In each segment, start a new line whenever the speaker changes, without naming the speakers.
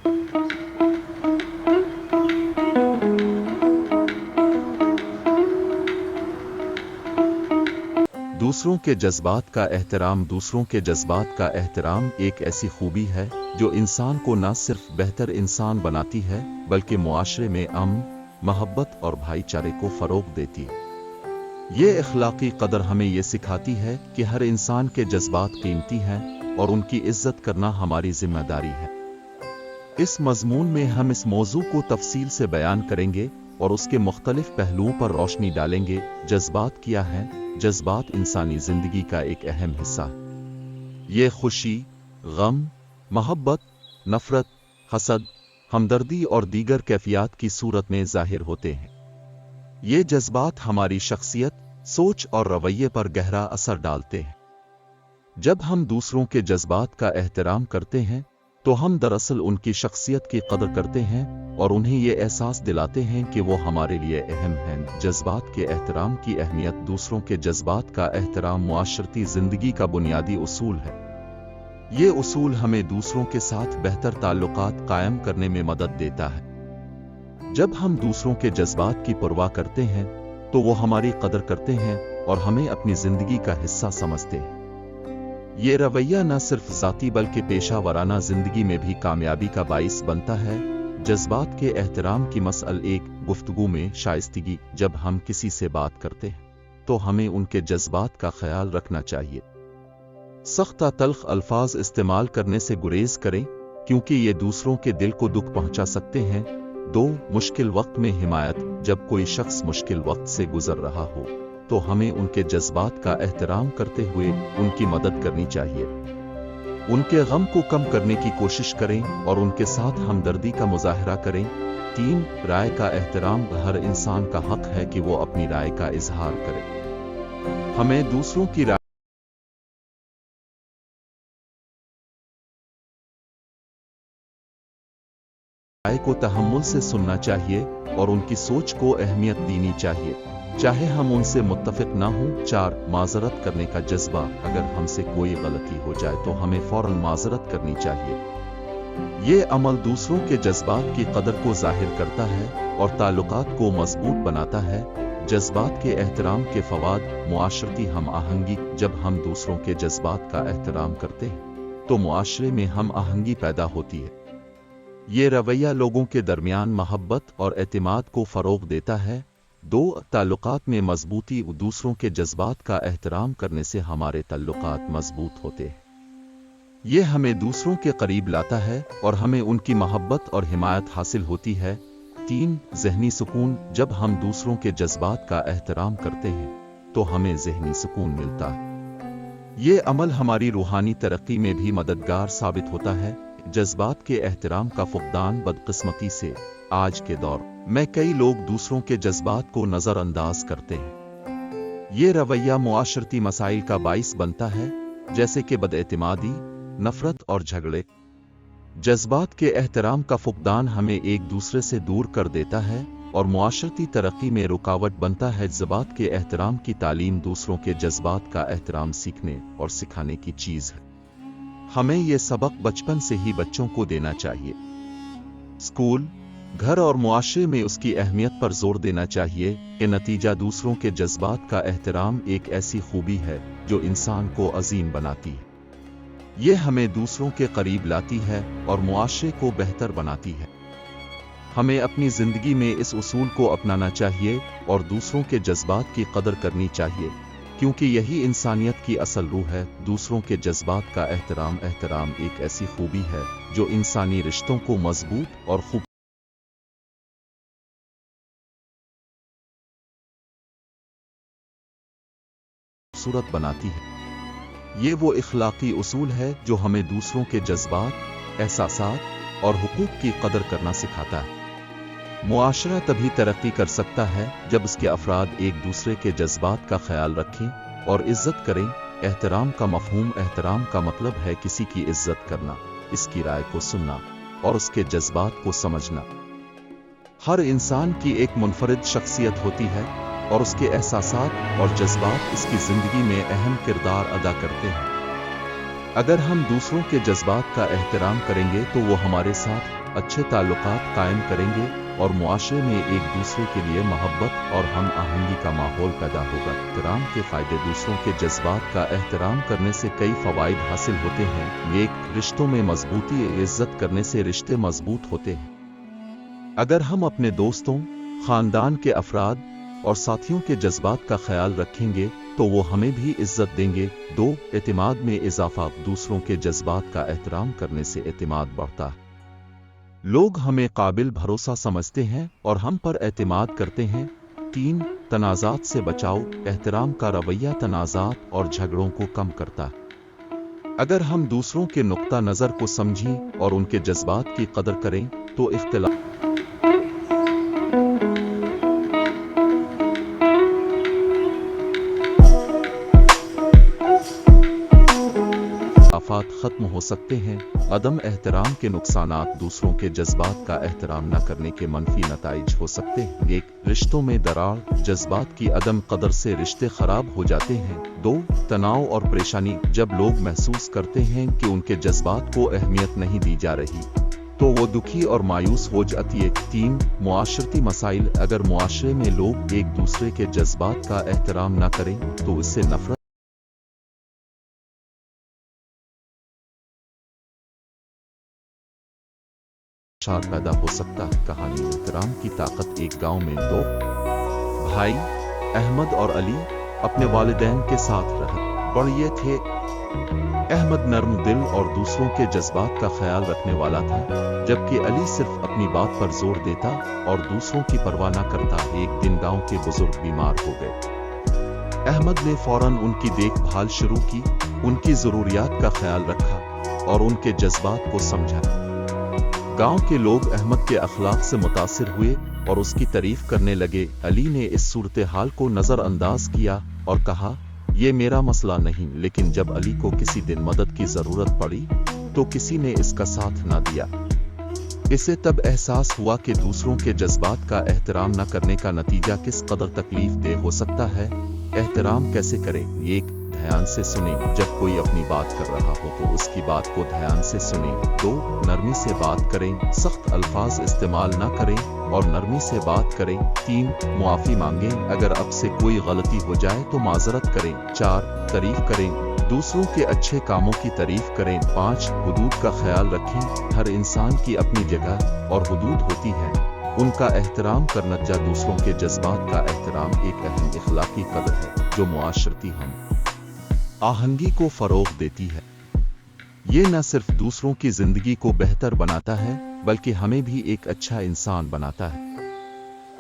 दूसरों के जज्बात का एहतराम दूसरों के जज्बात का एहतराम एक ऐसी खूबी है जो इंसान को न सिर्फ बेहतर इंसान बनाती है बल्कि मुआशरे में अमन, मोहब्बत और भाईचारे को फरोग देती है। ये अखलाकी कदर हमें ये सिखाती है कि हर इंसान के जज्बात कीमती हैं और उनकी इज्जत करना हमारी जिम्मेदारी है। इस मजमून में हम इस मौजू को तफसील से बयान करेंगे और उसके मुख्तलिफ पहलुओं पर रोशनी डालेंगे। जज्बात क्या हैं? जज्बात इंसानी जिंदगी का एक अहम हिस्सा है। ये खुशी, गम, मोहब्बत, नफरत, हसद, हमदर्दी और दीगर कैफियत की सूरत में जाहिर होते हैं। ये जज्बात हमारी शख्सियत, सोच और रवैये पर गहरा असर डालते हैं। जब हम दूसरों के जज्बात का एहतराम करते हैं तो हम दरअसल उनकी शख्सियत की कदर करते हैं और उन्हें ये एहसास दिलाते हैं कि वो हमारे लिए अहम हैं। जज्बात के एहतराम की अहमियत दूसरों के जज्बात का एहतराम मुआशरती जिंदगी का बुनियादी उसूल है। ये उसूल हमें दूसरों के साथ बेहतर ताल्लुकात कायम करने में मदद देता है। जब हम दूसरों के जज्बात की परवाह करते हैं तो वो हमारी कदर करते हैं और हमें अपनी जिंदगी का हिस्सा समझते हैं। ये रवैया न सिर्फ ज़ाती बल्कि पेशा वराना जिंदगी में भी कामयाबी का बाइस बनता है। जज्बात के एहतराम की मसल एक गुफ्तगू में शाइस्तगी। जब हम किसी से बात करते हैं तो हमें उनके जज्बात का ख्याल रखना चाहिए। सख्त तल्ख अल्फाज इस्तेमाल करने से गुरेज करें क्योंकि ये दूसरों के दिल को दुख पहुंचा सकते हैं। 2. मुश्किल वक्त में हिमायत। जब कोई शख्स मुश्किल वक्त से गुजर रहा हो तो हमें उनके जज्बात का एहतराम करते हुए उनकी मदद करनी चाहिए। उनके गम को कम करने की कोशिश करें और उनके साथ हमदर्दी का मुजाहरा करें। 3. राय का एहतराम। हर इंसान का हक है कि वो अपनी राय का इजहार करे। हमें दूसरों की राय को तहम्मुल से सुनना चाहिए और उनकी सोच को अहमियत देनी चाहिए, चाहे हम उनसे मुत्तफिक ना हों। 4. माजरत करने का जज्बा। अगर हमसे कोई गलती हो जाए तो हमें फौरन माजरत करनी चाहिए। ये अमल दूसरों के जज्बात की कदर को जाहिर करता है और ताल्लुकात को मजबूत बनाता है। जज्बात के एहतराम के फवाद। मुआशरती हम आहंगी। जब हम दूसरों के जज्बात का एहतराम करते हैं तो मुआशरे में हम आहंगी पैदा होती है। ये रवैया लोगों के दरमियान मोहब्बत और एतमाद को फरोग देता है। 2. ताल्लुकात में मजबूती। दूसरों के जज्बात का एहतराम करने से हमारे ताल्लुकात मजबूत होते हैं। ये हमें दूसरों के करीब लाता है और हमें उनकी मोहब्बत और हिमायत हासिल होती है। 3. ज़हनी सुकून। जब हम दूसरों के जज्बात का एहतराम करते हैं तो हमें ज़हनी सुकून मिलता है। ये अमल हमारी रूहानी तरक्की में भी मददगार साबित होता है। जज्बात के एहतराम का फुकदान। बदकिस्मती से आज के दौर में कई लोग दूसरों के जज्बात को नजरअंदाज करते हैं। ये रवैया मुआशरती मसाइल का बाइस बनता है, जैसे कि बदएतिमादी, नफरत और झगड़े। जज्बात के एहतराम का फुकदान हमें एक दूसरे से दूर कर देता है और मुआशरती तरक्की में रुकावट बनता है। जज्बात के एहतराम की तालीम। दूसरों के जज्बात का एहतराम सीखने और सिखाने की चीज है। हमें ये सबक बचपन से ही बच्चों को देना चाहिए। स्कूल, घर और मुआशरे में उसकी अहमियत पर जोर देना चाहिए। कि नतीजा दूसरों के जज्बात का एहतराम एक ऐसी खूबी है जो इंसान को अजीम बनाती है। ये हमें दूसरों के करीब लाती है और मुआशरे को बेहतर बनाती है। हमें अपनी जिंदगी में इस उसूल को अपनाना चाहिए और दूसरों के जज्बात की कदर करनी चाहिए, क्योंकि यही इंसानियत की असल रूह है। दूसरों के जज्बात का एहतराम। एहतराम एक ऐसी खूबी है जो इंसानी रिश्तों को मजबूत और खूबसूरत बनाती है। ये वो इखलाकी उसूल है जो हमें दूसरों के जज्बात, एहसासात और हुकूक की कदर करना सिखाता है। मुआशरा तभी तरक्की कर सकता है जब उसके अफराद एक दूसरे के जज्बात का ख्याल रखें और इज्जत करें। एहतराम का मफहूम। एहतराम का मतलब है किसी की इज्जत करना, इसकी राय को सुनना और उसके जज्बात को समझना। हर इंसान की एक मुनफरिद शख्सियत होती है और उसके एहसासात और जज्बात इसकी जिंदगी में अहम किरदार अदा करते हैं। अगर हम दूसरों के जज्बात का एहतराम करेंगे तो वो हमारे साथ अच्छे ताल्लुकात कायम करेंगे और मुआशरे में एक दूसरे के लिए मोहब्बत और हम आहंगी का माहौल पैदा होगा। एहतराम के फायदे। दूसरों के जज्बात का एहतराम करने से कई फवाइद हासिल होते हैं। एक, रिश्तों में मजबूती। इज्जत करने से रिश्ते मजबूत होते हैं। अगर हम अपने दोस्तों, खानदान के अफराद और साथियों के जज्बात का ख्याल रखेंगे तो वो हमें भी इज्जत देंगे। 2, एतमाद में इजाफा। दूसरों के जज्बात का एहतराम करने से एतमाद बढ़ता है। लोग हमें काबिल भरोसा समझते हैं और हम पर एतमाद करते हैं। 3, तनाज़ात से बचाओ। एहतराम का रवैया तनाज़ात और झगड़ों को कम करता है। अगर हम दूसरों के नुक्ता नज़र को समझें और उनके जज्बात की कदर करें तो इख्तिलाफ खत्म हो सकते हैं। अदम एहतराम के नुकसानात। दूसरों के जज्बात का एहतराम न करने के मनफी नताइज हो सकते हैं। 1, रिश्तों में दरार। जज्बात की अदम कदर से रिश्ते खराब हो जाते हैं। 2, तनाव और परेशानी। जब लोग महसूस करते हैं कि उनके जज्बात को अहमियत नहीं दी जा रही तो वो दुखी और मायूस हो जाती है। 3, मुआशरती मसाइल। अगर मुआशरे में लोग एक दूसरे के जज्बात का एहतराम न करें तो इससे नफरत पैदा हो सकता है। कहानी। एहतराम की ताकत। एक गांव में 2 भाई अहमद और अली अपने वालिदैन के साथ रह बड़े थे। अहमद नर्म दिल और दूसरों के जज्बात का ख्याल रखने वाला था, जबकि अली सिर्फ अपनी बात पर जोर देता और दूसरों की परवाह न करता। एक दिन गांव के बुजुर्ग बीमार हो गए। अहमद ने फौरन उनकी देखभाल शुरू की, उनकी जरूरियात का ख्याल रखा और उनके जज्बात को समझा। गांव के लोग अहमद के अखलाक से मुतासिर हुए और उसकी तारीफ करने लगे। अली ने इस सूरत हाल को नजरअंदाज किया और कहा, ये मेरा मसला नहीं। लेकिन जब अली को किसी दिन मदद की जरूरत पड़ी तो किसी ने इसका साथ न दिया। इसे तब एहसास हुआ कि दूसरों के जज्बात का एहतराम न करने का नतीजा किस कदर तकलीफ दे हो सकता है। एहतराम कैसे करें? 1, ध्यान से सुनें। जब कोई अपनी बात कर रहा हो तो उसकी बात को ध्यान से सुनें। 2, नरमी से बात करें। सख्त अल्फाज इस्तेमाल न करें और नरमी से बात करें। 3, मुआफ़ी मांगें। अगर अब से कोई गलती हो जाए तो माजरत करें। 4, तारीफ करें। दूसरों के अच्छे कामों की तारीफ करें। 5, हुदूद का ख्याल रखें। हर इंसान की अपनी जगह और हुदूद होती है, उनका एहतराम करना। दूसरों के जज्बात का एहतराम एक अहम इखलाकी कदर है जो मुआशरती हम आहंगी को फरोग देती है। ये न सिर्फ दूसरों की जिंदगी को बेहतर बनाता है बल्कि हमें भी एक अच्छा इंसान बनाता है।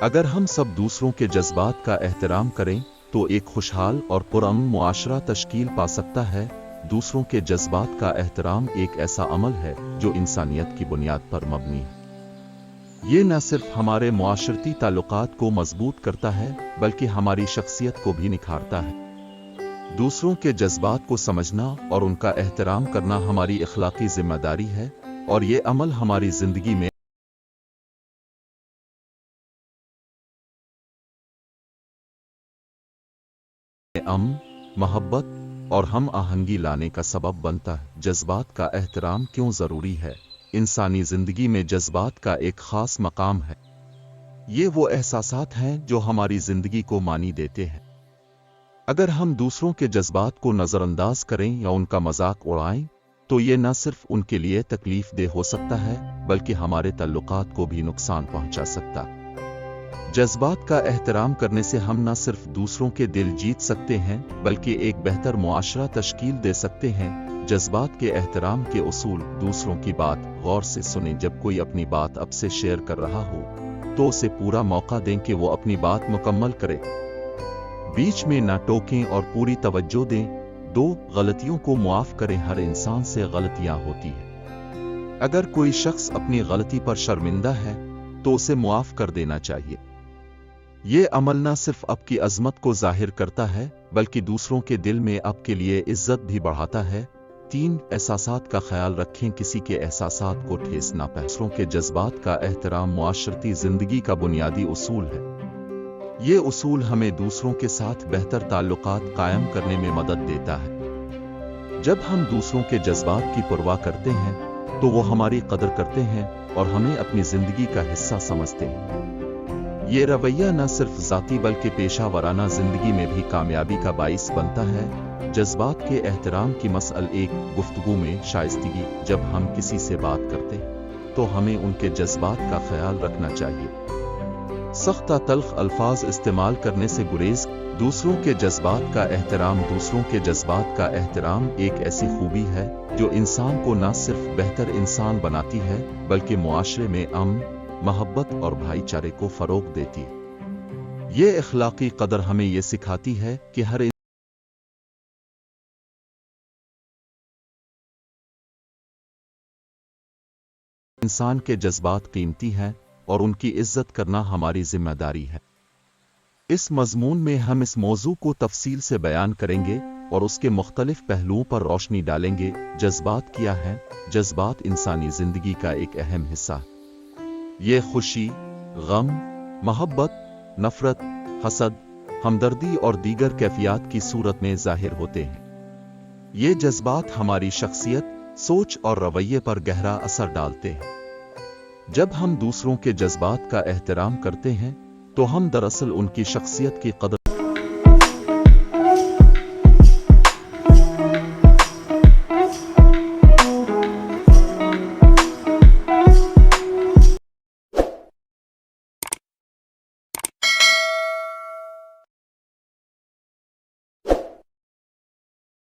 अगर हम सब दूसरों के जज्बात का एहतराम करें तो एक खुशहाल और पुरअमन मुआशरा तश्कील पा सकता है। दूसरों के जज्बात का एहतराम एक ऐसा अमल है जो इंसानियत की बुनियाद पर मबनी है। ये न सिर्फ हमारे मुआशरती ताल्लुकात को मजबूत करता है बल्कि हमारी शख्सियत को भी निखारता है। दूसरों के जज्बात को समझना और उनका एहतराम करना हमारी इखलाकी जिम्मेदारी है और ये अमल हमारी जिंदगी में अमन, मोहब्बत और हम आहंगी लाने का सबब बनता है। जज्बात का एहतराम क्यों जरूरी है? इंसानी जिंदगी में जज्बात का एक खास मकाम है। ये वो एहसासात हैं जो हमारी जिंदगी को मानी देते हैं। अगर हम दूसरों के जज्बात को नजरअंदाज करें या उनका मजाक उड़ाएं तो ये न सिर्फ उनके लिए तकलीफ दे हो सकता है बल्कि हमारे ताल्लुकात को भी नुकसान पहुंचा सकता। जज्बात का एहतराम करने से हम न सिर्फ दूसरों के दिल जीत सकते हैं बल्कि एक बेहतर मुआशरा तश्कील दे सकते हैं। जज्बात के एहतराम के उसूल। दूसरों की बात गौर से सुनें। जब कोई अपनी बात अब से शेयर कर रहा हो तो उसे पूरा मौका दें कि वो अपनी बात मुकम्मल करे। बीच में ना टोकें और पूरी तवज्जो दें। 2, गलतियों को मुआफ करें। हर इंसान से गलतियां होती है। अगर कोई शख्स अपनी गलती पर शर्मिंदा है तो उसे मुआफ कर देना चाहिए। ये अमल न सिर्फ आपकी अजमत को जाहिर करता है बल्कि दूसरों के दिल में आपके लिए इज्जत भी बढ़ाता है। 3, एहसासात का ख्याल रखें। किसी के एहसासात को ठेस ना पहुंचाएं। दूसरों के जज्बात का एहतराम मुआशरती जिंदगी का बुनियादी उसूल है। ये उसूल हमें दूसरों के साथ बेहतर ताल्लुकात कायम करने में मदद देता है। जब हम दूसरों के जज्बात की परवाह करते हैं तो वो हमारी कदर करते हैं और हमें अपनी जिंदगी का हिस्सा समझते हैं। ये रवैया न सिर्फ ज़ाती बल्कि पेशा वराना जिंदगी में भी कामयाबी का बाइस बनता है। जज्बात के एहतराम की मसल एक गुफ्तगू में शाइस्तगी। जब हम किसी से बात करते हैं तो हमें उनके जज्बात का ख्याल रखना चाहिए। सख्त तल्ख अल्फाज इस्तेमाल करने से गुरेज। दूसरों के जज्बात का एहतराम। दूसरों के जज्बात का एहतराम एक ऐसी खूबी है जो इंसान को न सिर्फ बेहतर इंसान बनाती है बल्कि मुआशरे में अमन, मोहब्बत और भाईचारे को फरोग देती है। ये अखलाकी कदर हमें ये सिखाती है कि हर इंसान के जज्बात कीमती हैं और उनकी इज्जत करना हमारी जिम्मेदारी है। इस मजमून में हम इस मौजू को तफसील से बयान करेंगे और उसके मुख्तलिफ पहलुओं पर रोशनी डालेंगे। जज्बात क्या हैं? जज्बात इंसानी जिंदगी का एक अहम हिस्सा है। ये खुशी, गम, मोहब्बत, नफरत, हसद, हमदर्दी और दीगर कैफियत की सूरत में जाहिर होते हैं। ये जज्बात हमारी शख्सियत, सोच और रवैये पर गहरा असर डालते हैं। जब हम दूसरों के जज्बात का एहतराम करते हैं तो हम दरअसल उनकी शख्सियत की कदर